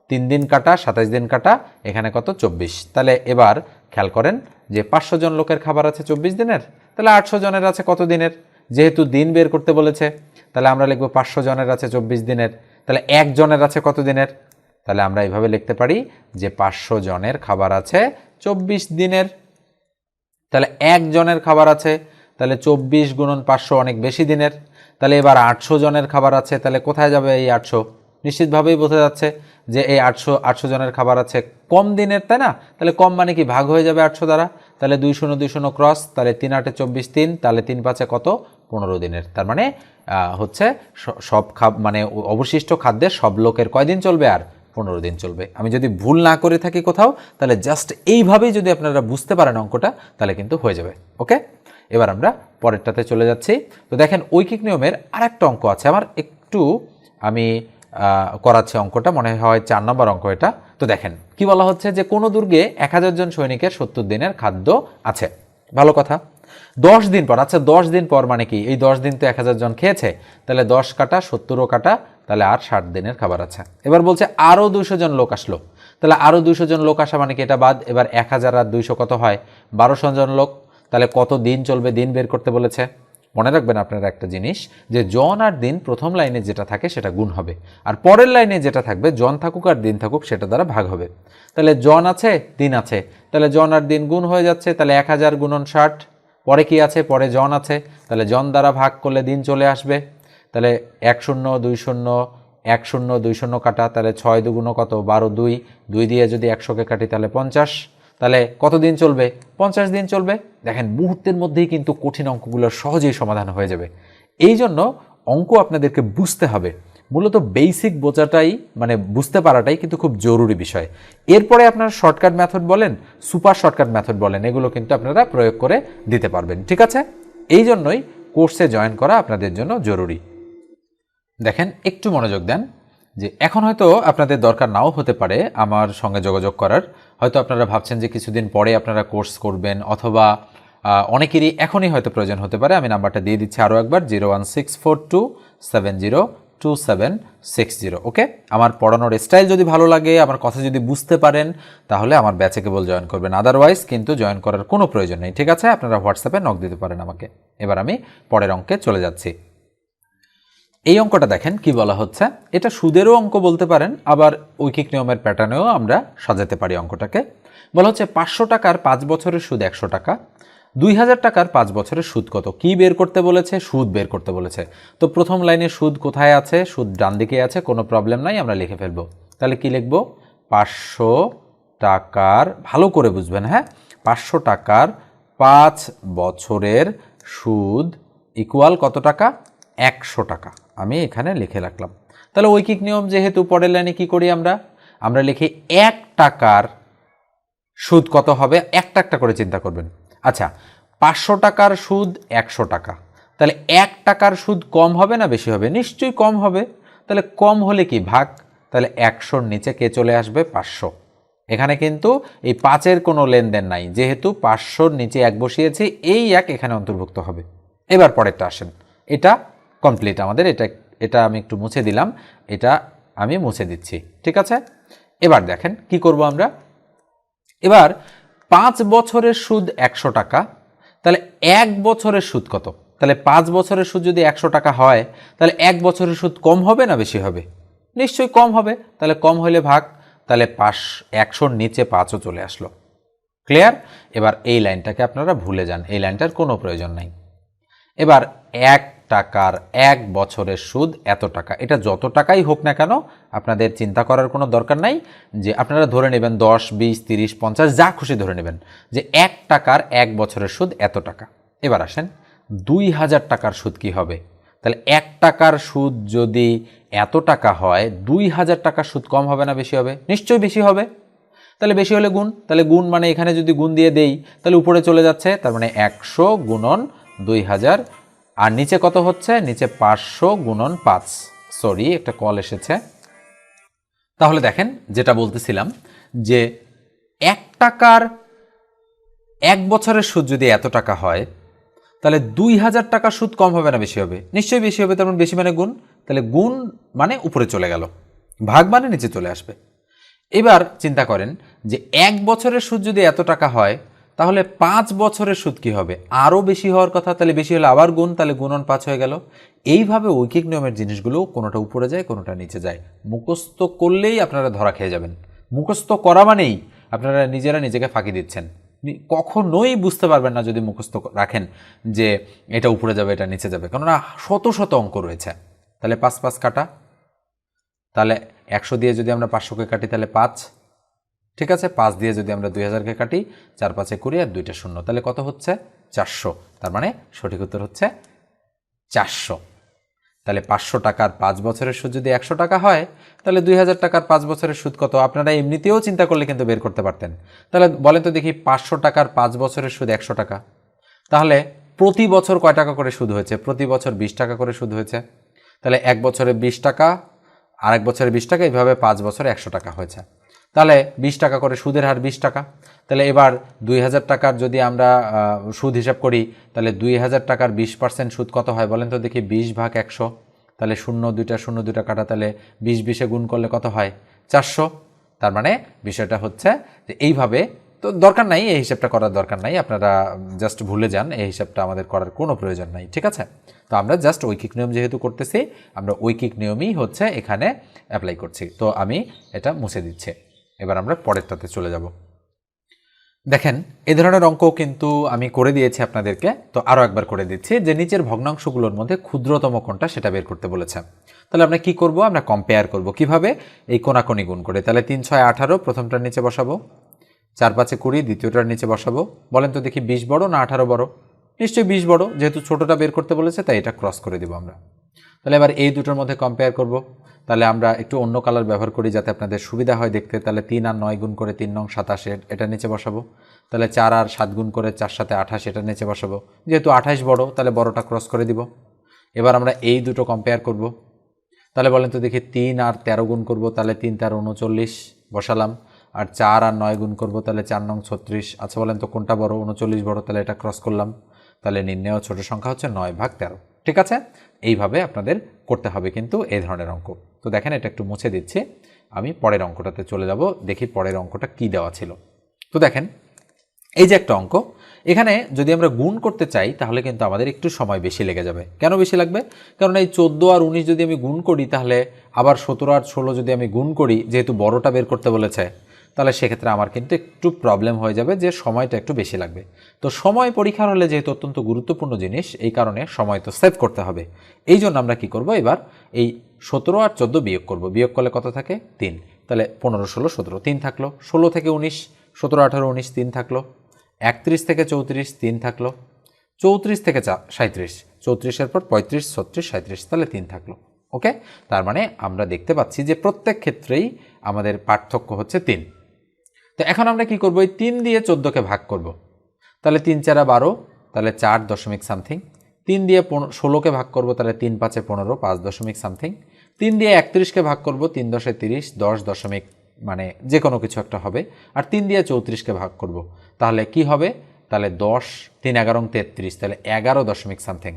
3 দিন কাটা, 27 দিন কাটা, এখানে কত? 24। তাহলে এবার খেয়াল করেন যে 500 জন লোকের খাবার আছে 24 দিনের, তাহলে 800 জনের আছে কত দিনের? যেহেতু দিন বের করতে বলেছে, তাহলে আমরা লিখব 500 জনের আছে 24 দিনের, তাহলে 1 জনের আছে কত দিনের? তাহলে আমরা এইভাবে লিখতে পারি যে 500 জনের খাবার আছে 24 দিনের। তাহলে 1 জনের খাবার আছে, তাহলে 24 গুণন 500 অনেক বেশি দিনের। তাহলে এবার 800 জনের খাবার আছে, তাহলে কোথায় যাবে এই 800? নিশ্চিতভাবেই বোঝা যাচ্ছে যে এই 800 জনের খাবার আছে কম দিনের, তাই না? তাহলে কম মানে কি? ভাগ হয়ে যাবে 800 দ্বারা, তাহলে 2 0 2 0 ক্রস, তাহলে 3 8 24 3, তাহলে 3 5 কত? 15 দিনের। তার মানে হচ্ছে সব মানে অবশিষ্ট খাদ্যের সব লোকের কয়দিন চলবে? আর 15 দিন চলবে। আমি যদি ভুল না করে থাকি কোথাও, তাহলে জাস্ট এইভাবেই যদি আপনারা বুঝতে পারেন অঙ্কটা, তাহলে কিন্তু হয়ে যাবে। ওকে, এবার আমরা পরেরটাতে চলে যাচ্ছি। তো দেখেন ঐকিক নিয়মের আরেকটা অঙ্ক আছে আমার, একটু আমি করাচ্ছি অঙ্কটা, মনে হয় 4 নম্বর অঙ্ক এটা। তো দেখেন কি বলা হচ্ছে, যে কোনো দুর্গে 1000 জন সৈনিকের 70 দিনের খাদ্য আছে। ভালো কথা, 10 দিন পর, আচ্ছা 10 দিন পর মানে কি? এই 10 দিন তো 1000 জন খেয়েছে, তাহলে 10 কাটা 70ও কাটা, তাহলে আর 60 দিনের খাবার আছে। এবার বলছে আরও 200 জন লোক আসলো, তাহলে আরও 200 জন লোক আসা মানে কি? এটা বাদ। এবার 1000 আর 200 কত হয়? 1200 জন লোক। তাহলে কত দিন চলবে? দিন বের করতে বলেছে। মনে রাখবেন আপনারা একটা জিনিস, যে জন আর দিন প্রথম লাইনে যেটা থাকে সেটা গুণ হবে, আর পরের লাইনে যেটা থাকবে জন থাকুক আর দিন থাকুক সেটা দ্বারা ভাগ হবে। তাহলে জন আছে, দিন আছে, তাহলে জন আর দিন গুণ হয়ে যাচ্ছে, তাহলে 1000 গুণন 60, পরে কি আছে, পরে জন আছে, তাহলে জন দ্বারা ভাগ করলে দিন চলে আসবে। তাহলে 1 শূন্য 2 শূন্য 1 শূন্য 2 শূন্য কাটা, তাহলে 6 দুগুণ কত 12, 2 দিয়ে যদি 100কে কাটি তাহলে 50, তাহলে কত দিন চলবে, 50 দিন চলবে। দেখেন মুহূর্তের মধ্যেই কিন্তু কঠিন অঙ্কগুলো সহজেই সমাধান হয়ে যাবে। এই জন্য অঙ্ক আপনাদেরকে বুঝতে হবে, মূলত বেসিক বোঝাটাই মানে বুঝতে পারাটাই কিন্তু খুব জরুরি বিষয়। এরপরে আপনারা শর্টকাট মেথড বলেন, সুপার শর্টকাট মেথড বলেন, এগুলো কিন্তু আপনারা প্রয়োগ করে দিতে পারবেন। ঠিক আছে, এই জন্যই কোর্সে জয়েন করা আপনাদের জন্য জরুরি। দেখেন একটু মনোযোগ দেন, যে এখন হয়তো আপনাদের দরকার নাও হতে পারে আমার সঙ্গে যোগাযোগ করার, হয়তো আপনারা ভাবছেন যে কিছুদিন পরে আপনারা কোর্স করবেন, অথবা অনেকেরই এখনই হয়তো প্রয়োজন হতে পারে। আমি নাম্বারটা দিয়ে দিচ্ছি আরও একবার, 01642702760। ওকে, আমার পড়ানোর স্টাইল যদি ভালো লাগে, আমার কথা যদি বুঝতে পারেন, তাহলে আমার ব্যাচে কেবল জয়েন করবেন, আদারওয়াইজ কিন্তু জয়েন করার কোনো প্রয়োজন নেই। ঠিক আছে, আপনারা হোয়াটসঅ্যাপে নক দিতে পারেন আমাকে। এবার আমি পরের অঙ্কে চলে যাচ্ছি। এই অঙ্কটা দেখেন কি বলা হচ্ছে, এটা সুদেরও অঙ্ক বলতে পারেন, আবার ঐকিক নিয়মের প্যাটার্নেও আমরা সাজাতে পারি অঙ্কটাকে। বলা হচ্ছে 500 টাকার 5 বছরের সুদ 100 টাকা, 2000 টাকার 5 বছরের সুদ কত, কি বের করতে বলেছে, সুদ বের করতে বলেছে। তো প্রথম লাইনে সুদ কোথায় আছে, সুদ ডান দিকে আছে, কোনো প্রবলেম নাই, আমরা লিখে ফেলবো। তাহলে কি লিখব, 500 টাকার, ভালো করে বুঝবেন হ্যাঁ, 500 টাকার 5 বছরের সুদ ইকুয়াল কত টাকা, 100 টাকা। আমি এখানে লিখে রাখলাম। তাহলে ঐকিক নিয়ম যেহেতু, পরের লাইনে কি করি আমরা লিখি 1 টাকার সুদ কত হবে, একটা একটা করে চিন্তা করবেন। আচ্ছা, 500 টাকার সুদ 100 টাকা, তাহলে 1 টাকার সুদ কম হবে না বেশি হবে, নিশ্চয়ই কম হবে। তাহলে কম হলে কি ভাগ, তাহলে 100-র নিচে কে চলে আসবে, 500। এখানে কিন্তু এই 5-এর কোনো লেনদেন নাই, যেহেতু 500-র নিচে 1 বসিয়েছি, এই 1 এখানে অন্তর্ভুক্ত হবে। এবার পরেরটা আসেন, এটা কমপ্লিট আমাদের, এটা আমি একটু মুছে দিলাম, এটা আমি মুছে দিচ্ছি। ঠিক আছে, এবার দেখেন কি করব আমরা। এবার 5 বছরের সুদ 100 টাকা, তাহলে 1 বছরের সুদ কত, তাহলে 5 বছরের সুদ যদি 100 টাকা হয়, তাহলে 1 বছরের সুদ কম হবে না বেশি হবে, নিশ্চয়ই কম হবে। তাহলে কম হলে ভাগ, তাহলে 100-র নিচে 5ও চলে আসলো। ক্লিয়ার? এবার এই লাইনটাকে আপনারা ভুলে যান, এই লাইনটার কোনো প্রয়োজন নাই। এবার 1 টাকার 1 বছরের সুদ এত টাকা, এটা যত টাকাই হোক না কেন আপনাদের চিন্তা করার কোনো দরকার নাই, যে আপনারা ধরে নেবেন 10, 20, 30, 50 যা খুশি ধরে নেবেন, যে 1 টাকার 1 বছরের সুদ এত টাকা। এবার আসেন 2000 টাকার সুদ কি হবে, তাহলে 1 টাকার সুদ যদি এত টাকা হয়, 2000 টাকার সুদ কম হবে না বেশি হবে, নিশ্চয়ই বেশি হবে। তাহলে বেশি হলে গুণ, তাহলে গুণ মানে এখানে যদি গুণ দিয়ে দেই তাহলে উপরে চলে যাচ্ছে, তার মানে 100 গুণন 2000, আর নিচে কত হচ্ছে, নিচে 500 গুণন 5। সরি, একটা কল এসেছে। তাহলে দেখেন যেটা বলতেছিলাম, যে 1 টাকার 1 বছরের সুদ যদি এত টাকা হয়, তাহলে 2000 টাকার সুদ কম হবে না বেশি হবে, নিশ্চয়ই বেশি হবে। তার মানে বেশি মানে গুণ, তাহলে গুণ মানে উপরে চলে গেল, ভাগ মানে নিচে চলে আসবে। এবার চিন্তা করেন যে 1 বছরের সুদ যদি এত টাকা হয়, তাহলে 5 বছরের সুদ কি হবে, আরও বেশি হওয়ার কথা, তাহলে বেশি হলে আবার গুণ, তাহলে গুণন 5 হয়ে গেল। এইভাবে ঐকিক নিয়মের জিনিসগুলো কোনোটা উপরে যায়, কোনোটা নিচে যায়। মুখস্থ করলেই আপনারা ধরা খেয়ে যাবেন। মুখস্থ করা মানেই আপনারা নিজেরা নিজেকে ফাঁকি দিচ্ছেন, কখনোই বুঝতে পারবেন না যদি মুখস্থ রাখেন যে এটা উপরে যাবে এটা নিচে যাবে, কেননা শত শত অঙ্ক রয়েছে। তাহলে 5 কাটা, তাহলে 100 দিয়ে যদি আমরা 500কে কাটি তাহলে 5, ঠিক আছে। 5 দিয়ে যদি আমরা 2000কে কাটি, 4 5 20 আর 2টা শূন্য, তাহলে কত হচ্ছে, 400। তার মানে সঠিক উত্তর হচ্ছে 400। তাহলে 500 টাকার 5 বছরের সুদ যদি 100 টাকা হয়, তাহলে 2000 টাকার 5 বছরের সুদ কত, আপনারা এমনিতেও চিন্তা করলে কিন্তু বের করতে পারতেন। তাহলে বলেন তো দেখি, 500 টাকার 5 বছরের সুদ 100 টাকা, তাহলে প্রতি বছর কয় টাকা করে সুদ হয়েছে, প্রতি বছর 20 টাকা করে সুদ হয়েছে। তাহলে 1 বছরে 20 টাকা, আরেক বছরে 20 টাকা, এইভাবে 5 বছরে 100 টাকা হয়েছে। তাহলে 20 টাকা করে সুদের হার 20 টাকা। তাহলে এবার 2000 টাকার যদি আমরা সুদ হিসাব করি, তাহলে 2000 টাকার 20% সুদ কত হয় বলেন তো দেখি, 20 ভাগ 100। তাহলে 0 2টা কাটা, তাহলে 20 20-এ গুণ করলে কত হয়, 400। তার মানে বিষয়টা হচ্ছে যে এইভাবে, তো দরকার নাই এই হিসাবটা করার দরকার নাই, আপনারা জাস্ট ভুলে যান, এই হিসাবটা আমাদের করার কোনো প্রয়োজন নাই। ঠিক আছে, তো আমরা জাস্ট ঐকিক নিয়ম যেহেতু করতেছি, আমরা ঐকিক নিয়মই হচ্ছে এখানে অ্যাপ্লাই করছি। তো আমি এটা মুছে দিচ্ছি। এবার আমরা পরেরটাতে চলে যাব। দেখেন এই ধরনের অঙ্ক কিন্তু আমি করে দিয়েছি আপনাদেরকে, তো আরও একবার করে দিচ্ছি যে নিচের ভগ্নাংশগুলোর মধ্যে ক্ষুদ্রতম কোনটা সেটা বের করতে বলেছে। তাহলে আমরা কি করব, আমরা কম্পেয়ার করব কিভাবে, এই কোনাকুনি গুণ করে। তাহলে 3 6 18 প্রথমটার নিচে বসাবো, 4 5 20 দ্বিতীয়টার নিচে বসাবো। বলেন তো দেখি 20 বড় না 18 বড়? নিশ্চয়ই 20 বড়, যেহেতু ছোটটা বের করতে বলেছে তাই এটা ক্রস করে দিব আমরা। তাহলে এবার এই দুটোর মধ্যে কম্পেয়ার করব। তাহলে আমরা একটু অন্য কালার ব্যবহার করি যাতে আপনাদের সুবিধা হয় দেখতে। তাহলে 3 আর 9 গুণ করে 3 নং 27 এটা নিচে বসাবো। তাহলে 4 আর 7 গুণ করে 4 7 28 এটা নিচে বসাবো। যেহেতু 28 বড় তাহলে বড়টা ক্রস করে দিব। এবার আমরা এই দুটো কম্পেয়ার করব। তাহলে বলেন তো দেখি 3 আর 13 গুণ করব, তাহলে 3 13 39 বসালাম। আর 4 আর 9 গুণ করব, তাহলে 4 নং 36। আচ্ছা বলেন তো কোনটা বড়? 39 বড়, তাহলে এটা ক্রস করলাম। তাহলে নির্ণেয় ছোট সংখ্যা হচ্ছে 9/13। ঠিক আছে, এইভাবে আপনাদের করতে হবে কিন্তু এই ধরনের অঙ্ক। তো দেখেন এটা একটু মুছে দিচ্ছি, আমি পরের অঙ্কটাতে চলে যাব, দেখি পরের অঙ্কটা কি দেওয়া ছিল। তো দেখেন এই যে একটা অঙ্ক, এখানে যদি আমরা গুণ করতে চাই তাহলে কিন্তু আমাদের একটু সময় বেশি লেগে যাবে। কেন বেশি লাগবে? কারণ এই 14 আর 19 যদি আমি গুণ করি, তাহলে আবার 17 আর 16 যদি আমি গুণ করি, যেহেতু বড়টা বের করতে বলেছে, তাহলে সেক্ষেত্রে আমার কিন্তু একটু প্রবলেম হয়ে যাবে, যে সময়টা একটু বেশি লাগবে। তো সময় পরীক্ষার হলে যেহেতু অত্যন্ত গুরুত্বপূর্ণ জিনিস, এই কারণে সময় তো সেভ করতে হবে। এই জন্য আমরা কি করব, এবার এই 17 আর 14 বিয়োগ করব। বিয়োগ করলে কত থাকে? 3। তাহলে 15 16 17 3 থাকলো। 16 থেকে 19 17 18 19 3 থাকলো। 31 থেকে 34 3 থাকলো। 34 থেকে 37 34-এর পর 35 36 37, তাহলে 3 থাকলো। ওকে, তার মানে আমরা দেখতে পাচ্ছি যে প্রত্যেক ক্ষেত্রেই আমাদের পার্থক্য হচ্ছে 3। তো এখন আমরা কি করব, এই 3 দিয়ে 14কে ভাগ করব। তাহলে 3 4 12, তাহলে 4 দশমিক সামথিং। 3 দিয়ে 16কে ভাগ করব, তাহলে 3 5 15 5 দশমিক সামথিং। 3 দিয়ে 31কে ভাগ করব, 3 10 30 10 দশমিক, মানে যে কোনো কিছু একটা হবে। আর 3 দিয়ে 34কে ভাগ করব, তাহলে কি হবে? তাহলে 10 3 11 33, তাহলে 11 দশমিক সামথিং।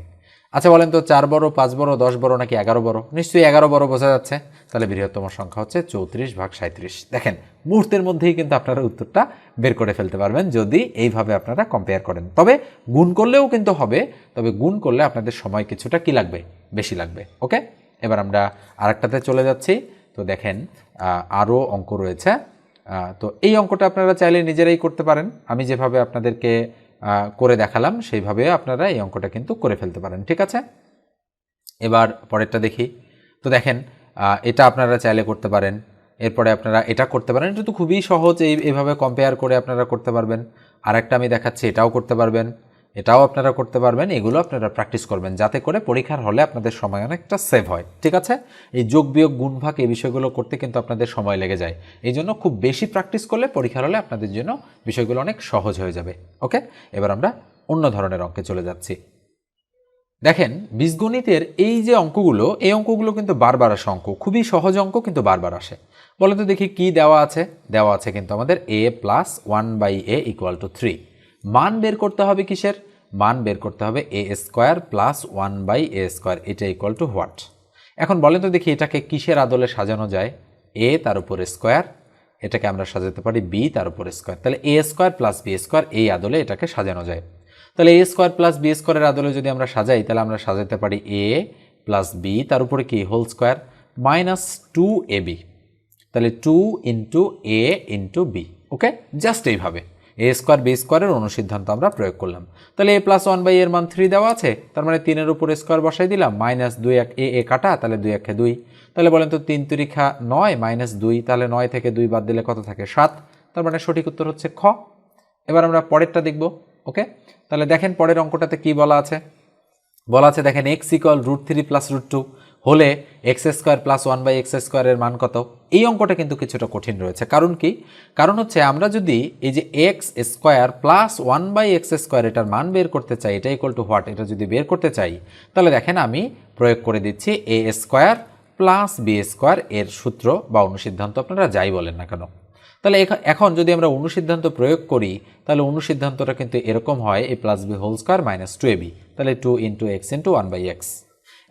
আচ্ছা বলেন তো 4 বড় 5 বড় 10 বড় নাকি 11 বড়? নিশ্চয়ই 11 বড়, বোঝা যাচ্ছে। তাহলে বৃহত্তম সংখ্যা হচ্ছে 34/37। দেখেন মুহূর্তের মধ্যেই কিন্তু আপনারা উত্তরটা বের করে ফেলতে পারবেন যদি এইভাবে আপনারা কম্পেয়ার করেন। তবে গুণ করলেও কিন্তু হবে, তবে গুণ করলে আপনাদের সময় কিছুটা কি লাগবে, বেশি লাগবে। ওকে, এবার আমরা আরেকটাতে চলে যাচ্ছি। তো দেখেন আরও অঙ্ক রয়েছে। তো এই অঙ্কটা আপনারা চাইলে নিজেরাই করতে পারেন, আমি যেভাবে আপনাদেরকে করে দেখালাম সেইভাবে আপনারা এই অঙ্কটা কিন্তু করে ফেলতে পারেন। ঠিক আছে, এবার পরেরটা দেখি। তো দেখেন এটা আপনারা চাইলে করতে পারেন, এরপরে আপনারা এটা করতে পারেন। এটা তো খুবই সহজ, এইভাবে কম্পেয়ার করে আপনারা করতে পারবেন। আর একটা আমি দেখাচ্ছি, এটাও করতে পারবেন, এটাও আপনারা করতে পারবেন। এগুলো আপনারা প্র্যাকটিস করবেন যাতে করে পরীক্ষার হলে আপনাদের সময় অনেকটা সেভ হয়। ঠিক আছে, এই যোগ বিয়োগ গুণ ভাগ এই বিষয়গুলো করতে কিন্তু আপনাদের সময় লেগে যায়। এই জন্য খুব বেশি প্র্যাকটিস করলে পরীক্ষার হলে আপনাদের জন্য বিষয়গুলো অনেক সহজ হয়ে যাবে। ওকে, এবার আমরা অন্য ধরনের অঙ্কে চলে যাচ্ছি। দেখেন বীজগণিতের এই যে অঙ্কগুলো, এই অঙ্কগুলো কিন্তু বারবার আসে অঙ্ক, খুবই সহজ অঙ্ক কিন্তু বারবার আসে। বলে তো দেখি কি দেওয়া আছে? দেওয়া আছে কিন্তু আমাদের a + 1/a = 3। মান বের করতে হবে কিসের? মান বের করতে হবে a² + 1/a², এটা ইকুয়াল টু হোয়াট? এখন বলেন তো দেখি এটাকে কিসের আদলে সাজানো যায়? a তার উপর স্কোয়ার, এটাকে আমরা সাজাতে পারি b তার উপর স্কোয়ার। তাহলে a² + b² এই আদলে এটাকে সাজানো যায়। তাহলে a² + b² এর আদলে যদি আমরা সাজাই, তাহলে আমরা সাজাতে পারি a + b তার উপরে কি হোল স্কোয়ার -2ab। তাহলে 2 × a × b। ওকে, জাস্ট এইভাবে a² b² এর অনুসিদ্ধান্ত আমরা প্রয়োগ করলাম। তাহলে a + 1/a এর মান 3 দেওয়া আছে, তার মানে 3 এর উপর স্কোয়ার বসাই দিলাম, -2 a কাটা, তাহলে 2 1 2। তাহলে বলেন তো 3 3 9 -2, তাহলে 9 থেকে 2 বাদ দিলে কত থাকে? 7। তার মানে সঠিক উত্তর হচ্ছে খ। এবার আমরা পরেরটা দেখব। ওকে, তাহলে দেখেন পরের অঙ্কটাতে কি বলা আছে। বলা আছে দেখেন x = √3 + √2 হলে x² + 1/x² এর মান কত? এই অঙ্কটা কিন্তু কিছুটা কঠিন রয়েছে। কারণ কি? কারণ হচ্ছে আমরা যদি এই যে x² + 1/x² এটার মান বের করতে চাই, এটা ইকুয়াল টু হোয়াট, এটা যদি বের করতে চাই, তাহলে দেখেন আমি প্রয়োগ করে দিচ্ছি a² + b² এর সূত্র বা অনুসিদ্ধান্ত, আপনারা যাই বলেন না কেন। তাহলে এখন যদি আমরা অনুসিদ্ধান্ত প্রয়োগ করি, তাহলে অনুসিদ্ধান্তটা কিন্তু এরকম হয় a + b² - 2ab, তাহলে 2 × x × 1/x।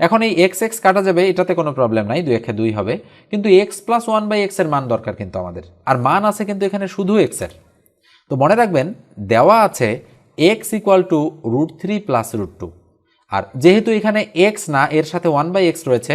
এখন এই x x কাটা যাবে, এটাতে কোনো প্রবলেম নাই, 2 1 2 হবে, কিন্তু x + 1/x এর মান দরকার কিন্তু আমাদের, আর মান আছে কিন্তু এখানে শুধু x এর। তো মনে রাখবেন দেওয়া আছে x = √3 + √2, আর যেহেতু এখানে x না, এর সাথে 1/x রয়েছে,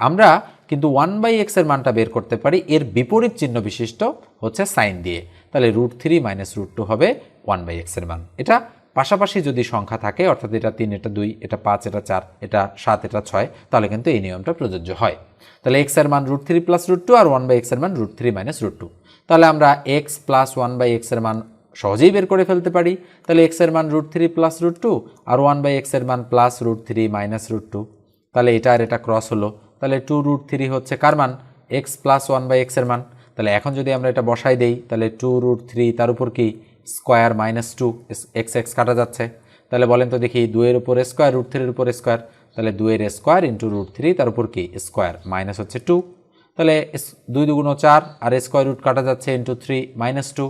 আমরা কিন্তু 1/x এর মানটা বের করতে পারি এর বিপরীত চিহ্ন বিশিষ্ট হচ্ছে সাইন দিয়ে। তাহলে √3 - √2 হবে 1/x এর মান। এটা পাশাপাশি যদি সংখ্যা থাকে, অর্থাৎ এটা 3, এটা 2, এটা 5, এটা 4, এটা 7, এটা 6, তাহলে কিন্তু এই নিয়মটা প্রযোজ্য হয়। তাহলে x এর মান √3 + √2 আর 1/x এর মান √3 - √2। তাহলে আমরা x + 1/x এর মান সহজেই বের করে ফেলতে পারি। তাহলে x এর মান √3 + √2 আর 1/x এর মান +√3 - √2। তাহলে এটা আর এটা ক্রস হলো, তাহলে 2√3 হচ্ছে কার মান? x + 1/x এর মান। তাহলে এখন যদি আমরা এটা বসাই দেই, তাহলে 2√3 তার উপর কি স্কোয়ার -2, x কাটা যাচ্ছে। তাহলে বলেন তো দেখি, 2 এর উপর স্কোয়ার, √3 এর উপর স্কোয়ার, তাহলে 2 এর স্কোয়ার ইন্টু √3 তার উপর কি স্কোয়ার, মাইনাস হচ্ছে 2। তাহলে 2 × 2 = 4 আর স্কোয়ার রুট কাটা যাচ্ছে ইন্টু 3 -2।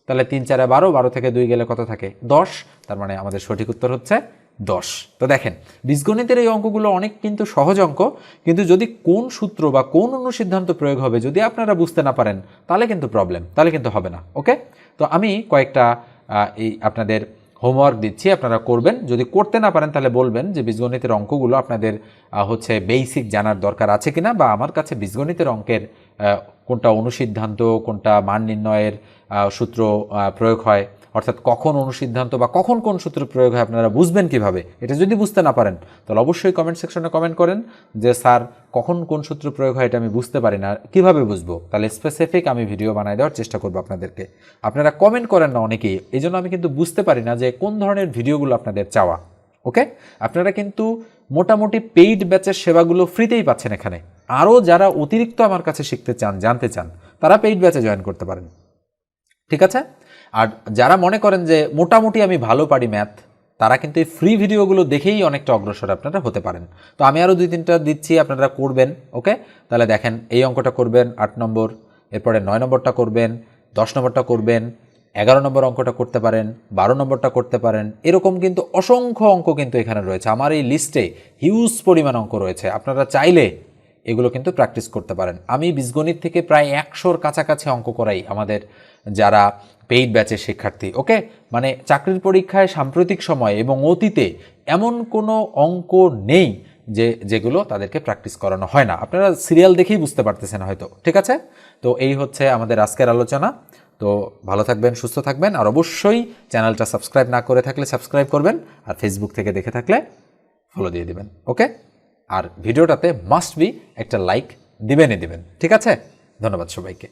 তাহলে 3 × 4 = 12, 12 থেকে 2 গেলে কত থাকে? 10। তার মানে আমাদের সঠিক উত্তর হচ্ছে 10। তো দেখেন, বীজগণিতের এই অঙ্কগুলো অনেক কিন্তু সহজ অঙ্ক, কিন্তু যদি কোন সূত্র বা কোন অনুসিদ্ধান্ত প্রয়োগ হবে যদি আপনারা বুঝতে না পারেন, তাহলে কিন্তু প্রবলেম, তাহলে কিন্তু হবে না। ওকে, তো আমি কয়েকটা এই আপনাদের হোমওয়ার্ক দিচ্ছি, আপনারা করবেন। যদি করতে না পারেন তাহলে বলবেন যে বীজগণিতের অঙ্কগুলো আপনাদের হচ্ছে বেসিক জানার দরকার আছে কিনা, বা আমার কাছে বীজগণিতের অঙ্কের কোনটা অনুসিদ্ধান্ত, কোনটা মান নির্ণয়ের সূত্র প্রয়োগ হয়, অর্থাৎ কখন অনুসিদ্ধান্ত বা কখন কোন সূত্র প্রয়োগ হয় আপনারা বুঝবেন কিভাবে। এটা যদি বুঝতে না পারেন তাহলে অবশ্যই কমেন্ট সেকশনে কমেন্ট করেন যে স্যার কখন কোন সূত্র প্রয়োগ হয় এটা আমি বুঝতে পারি না, কিভাবে বুঝবো। তাহলে স্পেসিফিক আমি ভিডিও বানাই দেওয়ার চেষ্টা করবো আপনাদেরকে। আপনারা কমেন্ট করেন না অনেকেই, এই জন্য আমি কিন্তু বুঝতে পারি না যে কোন ধরনের ভিডিওগুলো আপনাদের চাওয়া। ওকে, আপনারা কিন্তু মোটামুটি পেইড ব্যাচের সেবাগুলো ফ্রিতেই পাচ্ছেন এখানে। আরও যারা অতিরিক্ত আমার কাছে শিখতে চান, জানতে চান, তারা পেইড ব্যাচে জয়েন করতে পারেন, ঠিক আছে। আর যারা মনে করেন যে মোটামুটি আমি ভালো পারি ম্যাথ, তারা কিন্তু এই ফ্রি ভিডিওগুলো দেখেই অনেকটা অগ্রসর আপনারা হতে পারেন। তো আমি আরও 2-3টা দিচ্ছি, আপনারা করবেন। ওকে, তাহলে দেখেন, এই অঙ্কটা করবেন 8 নম্বর, এরপরে 9 নম্বরটা করবেন, 10 নম্বরটা করবেন, 11 নম্বর অঙ্কটা করতে পারেন, 12 নম্বরটা করতে পারেন। এরকম কিন্তু অসংখ্য অঙ্ক কিন্তু এখানে রয়েছে, আমার এই লিস্টে হিউজ পরিমাণ অঙ্ক রয়েছে। আপনারা চাইলে এগুলো কিন্তু প্র্যাকটিস করতে পারেন। আমি বীজগণিত থেকে প্রায় 100-র কাছাকাছি অঙ্ক করাই আমাদের যারা পেইড ব্যাচের শিক্ষার্থী। ওকে, মানে চাকরির পরীক্ষায় সাম্প্রতিক সময়ে এবং অতীতে এমন কোনো অঙ্ক নেই যেগুলো তাদেরকে প্র্যাকটিস করানো হয় না। আপনারা সিরিয়াল দেখেই বুঝতে পারতেছেন হয়তো, ঠিক আছে। তো এই হচ্ছে আমাদের আজকের আলোচনা। তো ভালো থাকবেন, সুস্থ থাকবেন, আর অবশ্যই চ্যানেলটা সাবস্ক্রাইব না করে থাকলে সাবস্ক্রাইব করবেন, আর ফেসবুক থেকে দেখে থাকলে ফলো দিয়ে দিবেন। ওকে, আর ভিডিওটাতে মাস্ট বি একটা লাইক দিবেনই দিবেন, ঠিক আছে। ধন্যবাদ সবাইকে।